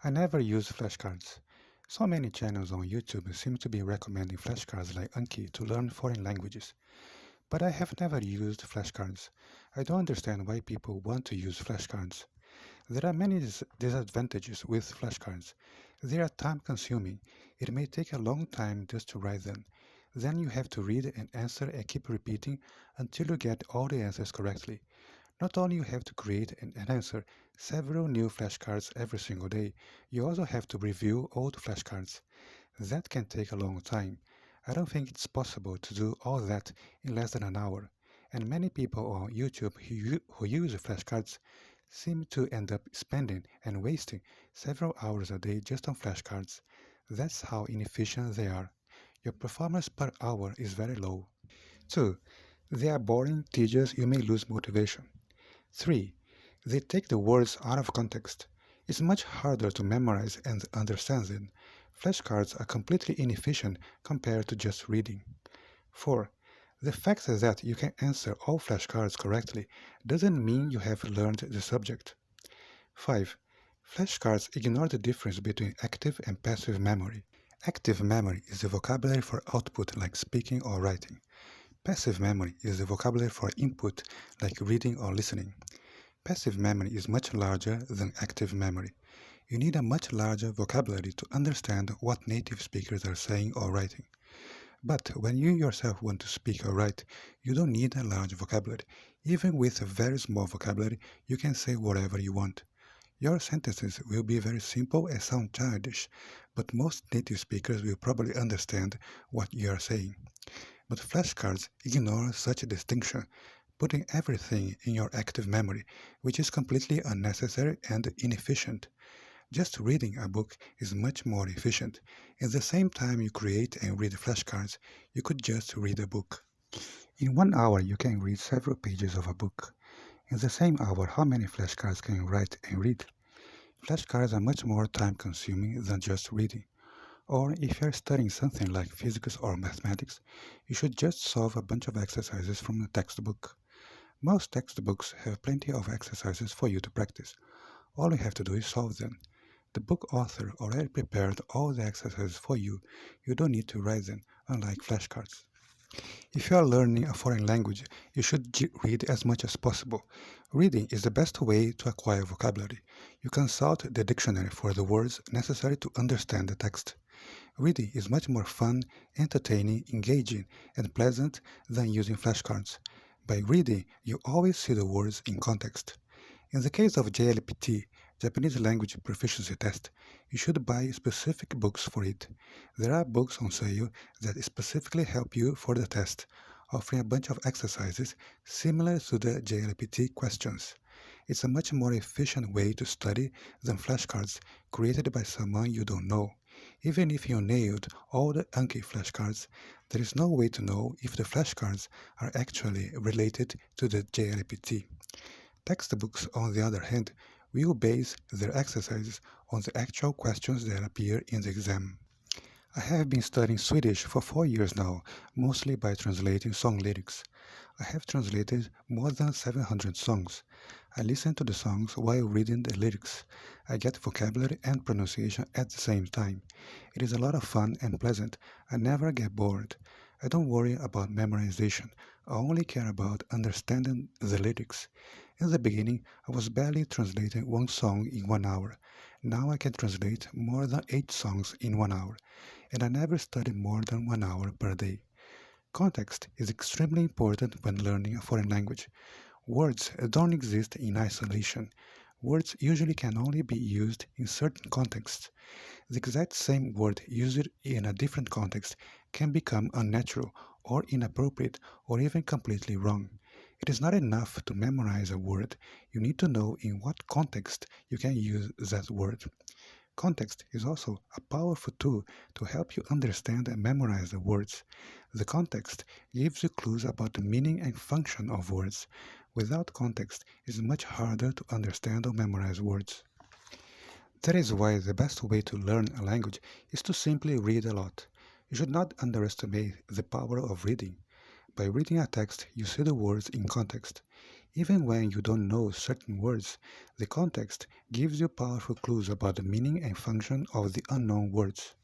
I never use flashcards. So many channels on YouTube seem to be recommending flashcards like Anki to learn foreign languages. But I have never used flashcards. I don't understand why people want to use flashcards. There are many disadvantages with flashcards. They are time consuming. It may take a long time just to write them. Then you have to read and answer and keep repeating until you get all the answers correctly. Not only you have to create and answer several new flashcards every single day, you also have to review old flashcards. That can take a long time. I don't think it's possible to do all that in less than an hour. And many people on YouTube who use flashcards seem to end up spending and wasting several hours a day just on flashcards. That's how inefficient they are. Your performance per hour is very low. 2. They are boring, tedious, you may lose motivation. 3. They take the words out of context. It's much harder to memorize and understand them. Flashcards are completely inefficient compared to just reading. 4. The fact that you can answer all flashcards correctly doesn't mean you have learned the subject. 5. Flashcards ignore the difference between active and passive memory. Active memory is the vocabulary for output like speaking or writing. Passive memory is the vocabulary for input like reading or listening. Passive memory is much larger than active memory. You need a much larger vocabulary to understand what native speakers are saying or writing. But when you yourself want to speak or write, you don't need a large vocabulary. Even with a very small vocabulary, you can say whatever you want. Your sentences will be very simple and sound childish, but most native speakers will probably understand what you are saying. But flashcards ignore such a distinction, putting everything in your active memory, which is completely unnecessary and inefficient. Just reading a book is much more efficient. In the same time you create and read flashcards, you could just read a book. In 1 hour you can read several pages of a book. In the same hour, how many flashcards can you write and read? Flashcards are much more time-consuming than just reading. Or if you're studying something like physics or mathematics, you should just solve a bunch of exercises from a textbook. Most textbooks have plenty of exercises for you to practice. All you have to do is solve them. The book author already prepared all the exercises for you. You don't need to write them, unlike flashcards. If you are learning a foreign language, you should read as much as possible. Reading is the best way to acquire vocabulary. You consult the dictionary for the words necessary to understand the text. Reading is much more fun, entertaining, engaging, and pleasant than using flashcards. By reading, you always see the words in context. In the case of JLPT, Japanese Language Proficiency Test, you should buy specific books for it. There are books on sale that specifically help you for the test, offering a bunch of exercises similar to the JLPT questions. It's a much more efficient way to study than flashcards created by someone you don't know. Even if you nailed all the Anki flashcards, there is no way to know if the flashcards are actually related to the JLPT. Textbooks, on the other hand, will base their exercises on the actual questions that appear in the exam. I have been studying Swedish for 4 years now, mostly by translating song lyrics. I have translated more than 700 songs. I listen to the songs while reading the lyrics. I get vocabulary and pronunciation at the same time. It is a lot of fun and pleasant. I never get bored. I don't worry about memorization. I only care about understanding the lyrics. In the beginning, I was barely translating one song in 1 hour. Now I can translate more than 8 songs in 1 hour, and I never study more than 1 hour per day. Context is extremely important when learning a foreign language. Words don't exist in isolation. Words usually can only be used in certain contexts. The exact same word used in a different context can become unnatural or inappropriate or even completely wrong. It is not enough to memorize a word. You need to know in what context you can use that word. Context is also a powerful tool to help you understand and memorize the words. The context gives you clues about the meaning and function of words. Without context, it is much harder to understand or memorize words. That is why the best way to learn a language is to simply read a lot. You should not underestimate the power of reading. By reading a text, you see the words in context. Even when you don't know certain words, the context gives you powerful clues about the meaning and function of the unknown words.